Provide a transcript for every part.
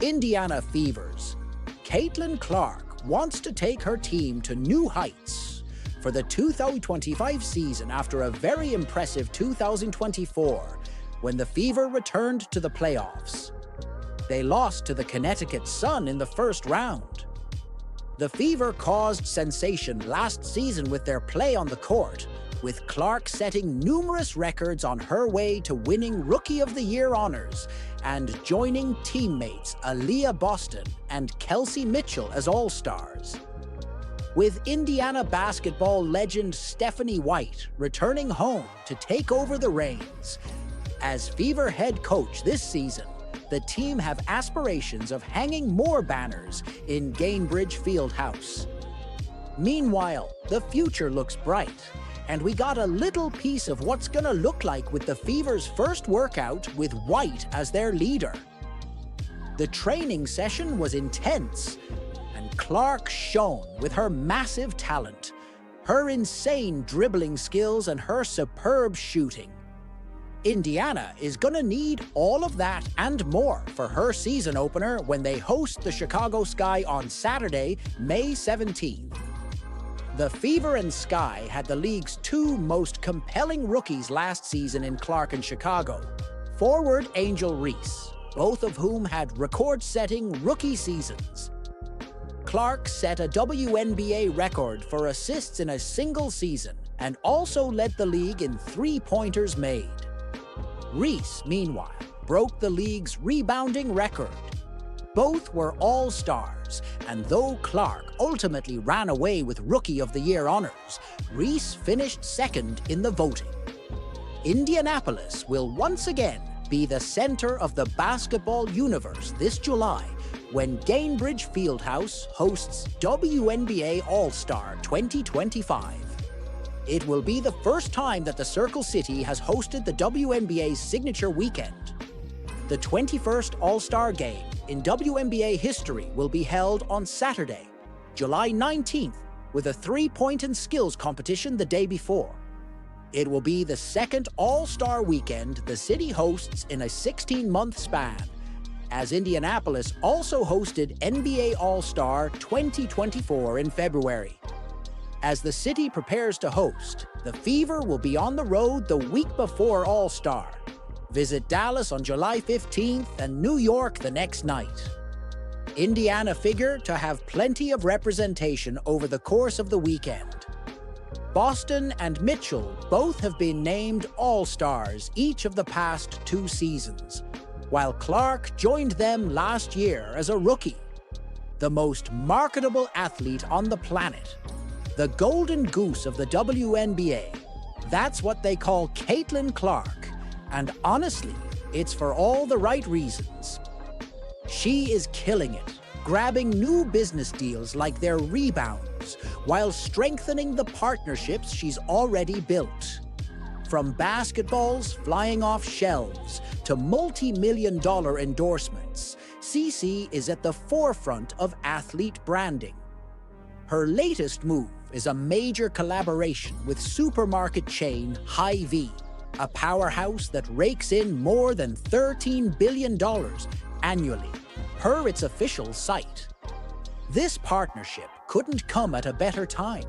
Indiana Fevers. Caitlin Clark wants to take her team to new heights for the 2025 season after a very impressive 2024 when the Fever returned to the playoffs. They lost to the Connecticut Sun in the first round. The Fever caused sensation last season with their play on the court, with Clark setting numerous records on her way to winning Rookie of the Year honors and joining teammates Aaliyah Boston and Kelsey Mitchell as All-Stars. With Indiana basketball legend Stephanie White returning home to take over the reins. As Fever head coach this season, the team have aspirations of hanging more banners in Gainbridge Fieldhouse. Meanwhile, the future looks bright, and we got a little piece of what's gonna look like with the Fever's first workout with White as their leader. The training session was intense, and Clark shone with her massive talent, her insane dribbling skills, and her superb shooting. Indiana is gonna need all of that and more for her season opener when they host the Chicago Sky on Saturday, May 17th. The Fever and Sky had the league's two most compelling rookies last season in Clark and Chicago. Forward Angel Reese, both of whom had record-setting rookie seasons. Clark set a WNBA record for assists in a single season and also led the league in three-pointers made. Reese, meanwhile, broke the league's rebounding record. Both were all-stars, and though Clark ultimately ran away with Rookie of the Year honors, Reese finished second in the voting. Indianapolis will once again be the center of the basketball universe this July when Gainbridge Fieldhouse hosts WNBA All-Star 2025. It will be the first time that the Circle City has hosted the WNBA's signature weekend. The 21st All-Star Game in WNBA history will be held on Saturday, July 19th, with a three-point and skills competition the day before. It will be the second All-Star weekend the city hosts in a 16-month span, as Indianapolis also hosted NBA All-Star 2024 in February. As the city prepares to host, the Fever will be on the road the week before All-Star. Visit Dallas on July 15th and New York the next night. Indiana figure to have plenty of representation over the course of the weekend. Boston and Mitchell both have been named All-Stars each of the past two seasons, while Clark joined them last year as a rookie. The most marketable athlete on the planet. The golden goose of the WNBA. That's what they call Caitlin Clark. And honestly, it's for all the right reasons. She is killing it, grabbing new business deals like their rebounds, while strengthening the partnerships she's already built. From basketballs flying off shelves to multi-million-dollar endorsements, CC is at the forefront of athlete branding. Her latest move is a major collaboration with supermarket chain Hy-Vee, a powerhouse that rakes in more than $13 billion annually, per its official site. This partnership couldn't come at a better time.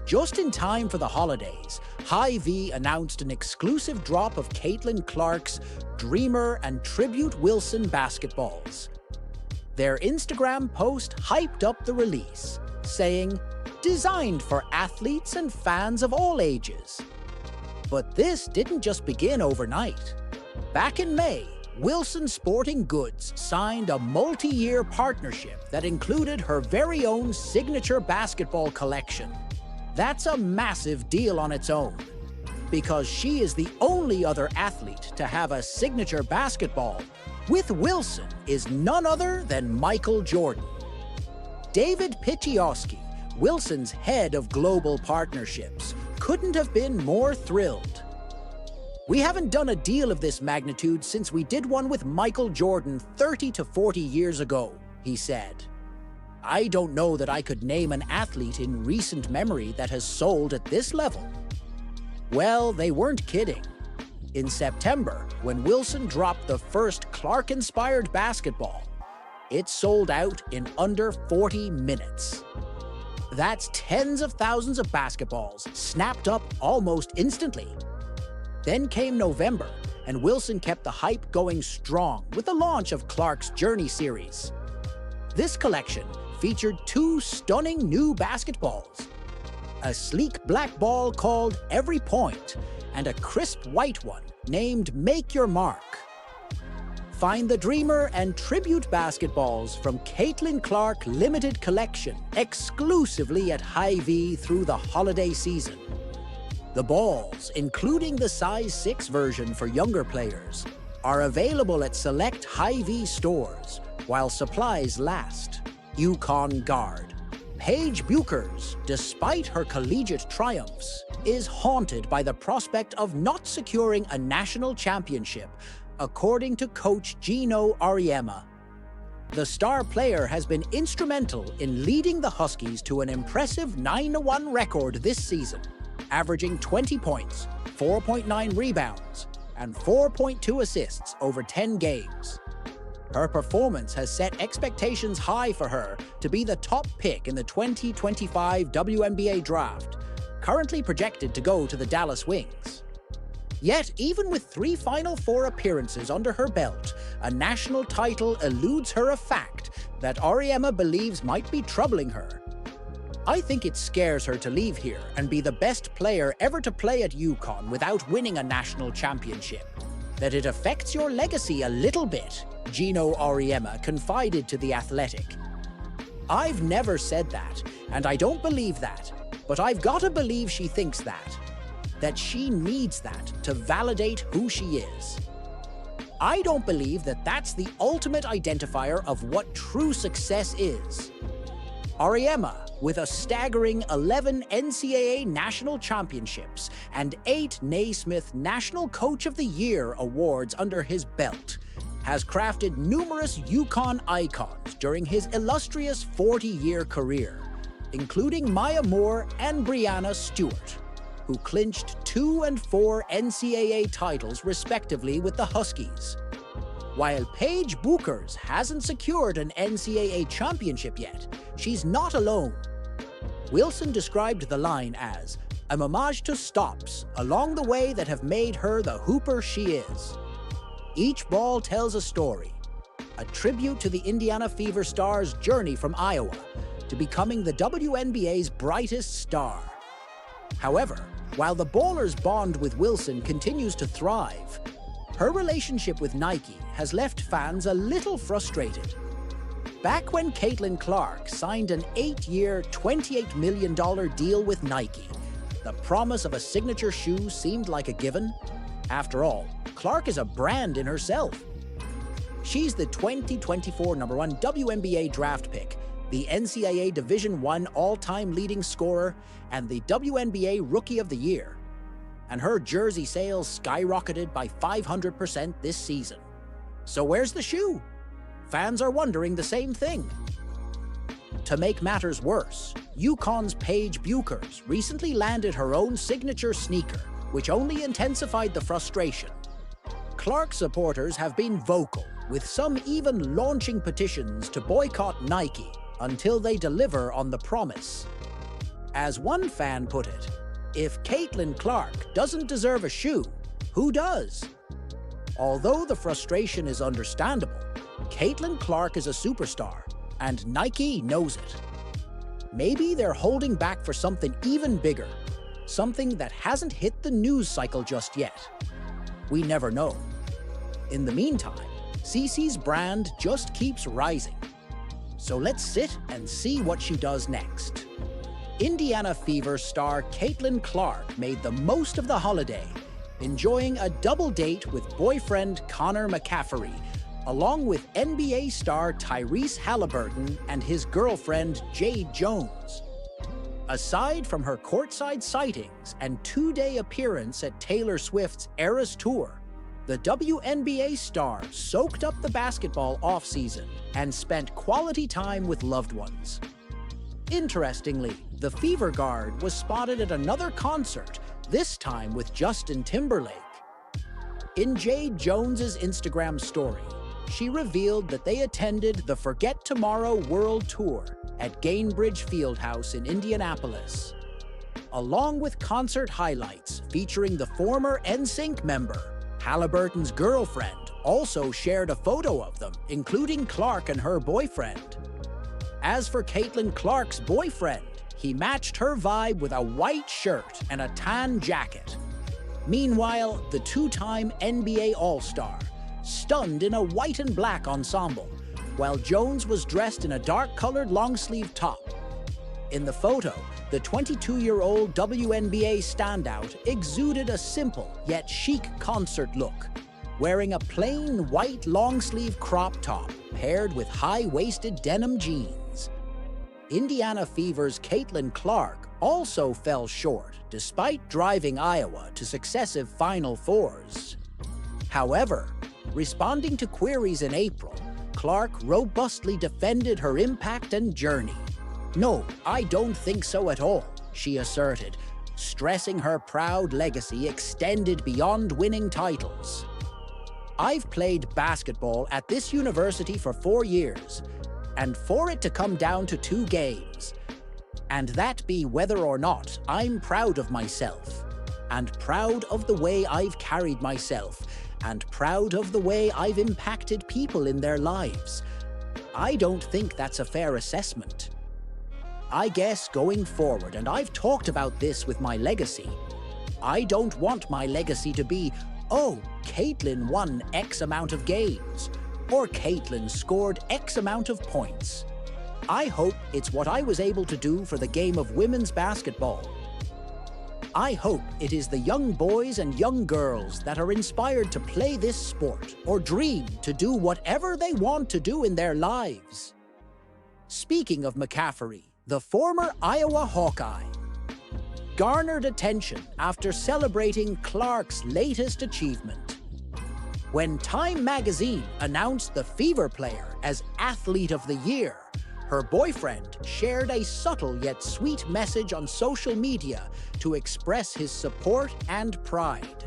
Just in time for the holidays, Hy-Vee announced an exclusive drop of Caitlin Clark's Dreamer and Tribute Wilson basketballs. Their Instagram post hyped up the release, saying, "Designed for athletes and fans of all ages." But this didn't just begin overnight. Back in May, Wilson Sporting Goods signed a multi-year partnership that included her very own signature basketball collection. That's a massive deal on its own, because she is the only other athlete to have a signature basketball with Wilson is none other than Michael Jordan. David Piccioschi, Wilson's head of global partnerships, couldn't have been more thrilled. "We haven't done a deal of this magnitude since we did one with Michael Jordan 30 to 40 years ago," he said. "I don't know that I could name an athlete in recent memory that has sold at this level." Well, they weren't kidding. In September, when Wilson dropped the first Clark-inspired basketball, It sold out in under 40 minutes. That's tens of thousands of basketballs snapped up almost instantly. Then came November, and Wilson kept the hype going strong with the launch of Clark's Journey series. This collection featured 2 stunning new basketballs, a sleek black ball called Every Point, and a crisp white one named Make Your Mark. Find the Dreamer and Tribute basketballs from Caitlin Clark Limited Collection exclusively at Hy-Vee through the holiday season. The balls, including the size 6 version for younger players, are available at select Hy-Vee stores while supplies last. UConn guard Paige Bueckers, despite her collegiate triumphs, is haunted by the prospect of not securing a national championship, according to coach Gino Auriemma. The star player has been instrumental in leading the Huskies to an impressive 9-1 record this season, averaging 20 points, 4.9 rebounds, and 4.2 assists over 10 games. Her performance has set expectations high for her to be the top pick in the 2025 WNBA draft, currently projected to go to the Dallas Wings. Yet, even with 3 Final Four appearances under her belt, a national title eludes her, a fact that Auriemma believes might be troubling her. I think it scares her to leave here and be the best player ever to play at UConn without winning a national championship. That it affects your legacy a little bit, Gino Auriemma confided to The Athletic. I've never said that, and I don't believe that, but I've got to believe she thinks that she needs that to validate who she is. I don't believe that that's the ultimate identifier of what true success is. Auriemma, with a staggering 11 NCAA national championships and 8 Naismith National Coach of the Year awards under his belt, has crafted numerous UConn icons during his illustrious 40-year career, including Maya Moore and Breanna Stewart, who clinched 2 and 4 NCAA titles respectively with the Huskies. While Paige Bueckers hasn't secured an NCAA championship yet, she's not alone. Wilson described the line as an homage to stops along the way that have made her the hooper she is. Each ball tells a story, a tribute to the Indiana Fever star's journey from Iowa to becoming the WNBA's brightest star. However, while the Ballers' bond with Wilson continues to thrive, her relationship with Nike has left fans a little frustrated. Back when Caitlin Clark signed an 8-year, $28 million deal with Nike, the promise of a signature shoe seemed like a given. After all, Clark is a brand in herself. She's the 2024 #1 WNBA draft pick, the NCAA Division I all-time leading scorer, and the WNBA Rookie of the Year. And her jersey sales skyrocketed by 500% this season. So where's the shoe? Fans are wondering the same thing. To make matters worse, UConn's Paige Bueckers recently landed her own signature sneaker, which only intensified the frustration. Clark supporters have been vocal, with some even launching petitions to boycott Nike until they deliver on the promise. As one fan put it, if Caitlin Clark doesn't deserve a shoe, who does? Although the frustration is understandable, Caitlin Clark is a superstar, and Nike knows it. Maybe they're holding back for something even bigger, something that hasn't hit the news cycle just yet. We never know. In the meantime, CeCe's brand just keeps rising. So let's sit and see what she does next. Indiana Fever star Caitlin Clark made the most of the holiday, enjoying a double date with boyfriend Connor McCaffrey, along with NBA star Tyrese Halliburton and his girlfriend Jade Jones. Aside from her courtside sightings and 2-day appearance at Taylor Swift's Eras Tour, the WNBA star soaked up the basketball offseason and spent quality time with loved ones. Interestingly, the Fever guard was spotted at another concert, this time with Justin Timberlake. In Jade Jones's Instagram story, she revealed that they attended the Forget Tomorrow World Tour at Gainbridge Fieldhouse in Indianapolis, along with concert highlights featuring the former NSYNC member. Halliburton's girlfriend also shared a photo of them, including Clark and her boyfriend. As for Caitlin Clark's boyfriend, he matched her vibe with a white shirt and a tan jacket. Meanwhile, the two-time NBA All-Star stunned in a white and black ensemble, while Jones was dressed in a dark-colored long-sleeve top. In the photo, the 22-year-old WNBA standout exuded a simple yet chic concert look, wearing a plain white long-sleeve crop top paired with high-waisted denim jeans. Indiana Fever's Caitlin Clark also fell short despite driving Iowa to successive Final Fours. However, responding to queries in April, Clark robustly defended her impact and journey. "No, I don't think so at all," she asserted, stressing her proud legacy extended beyond winning titles. "I've played basketball at this university for 4 years, and for it to come down to 2 games, and that be whether or not I'm proud of myself, and proud of the way I've carried myself, and proud of the way I've impacted people in their lives. I don't think that's a fair assessment. I guess going forward, and I've talked about this with my legacy, I don't want my legacy to be, oh, Caitlin won X amount of games, or Caitlin scored X amount of points. I hope it's what I was able to do for the game of women's basketball. I hope it is the young boys and young girls that are inspired to play this sport or dream to do whatever they want to do in their lives." Speaking of McCaffrey, the former Iowa Hawkeye garnered attention after celebrating Clark's latest achievement. When Time magazine announced the Fever player as Athlete of the Year, her boyfriend shared a subtle yet sweet message on social media to express his support and pride.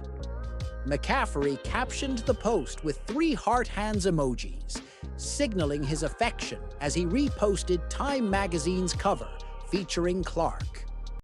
McCaffrey captioned the post with 3 heart hands emojis, signaling his affection as he reposted Time magazine's cover featuring Clark.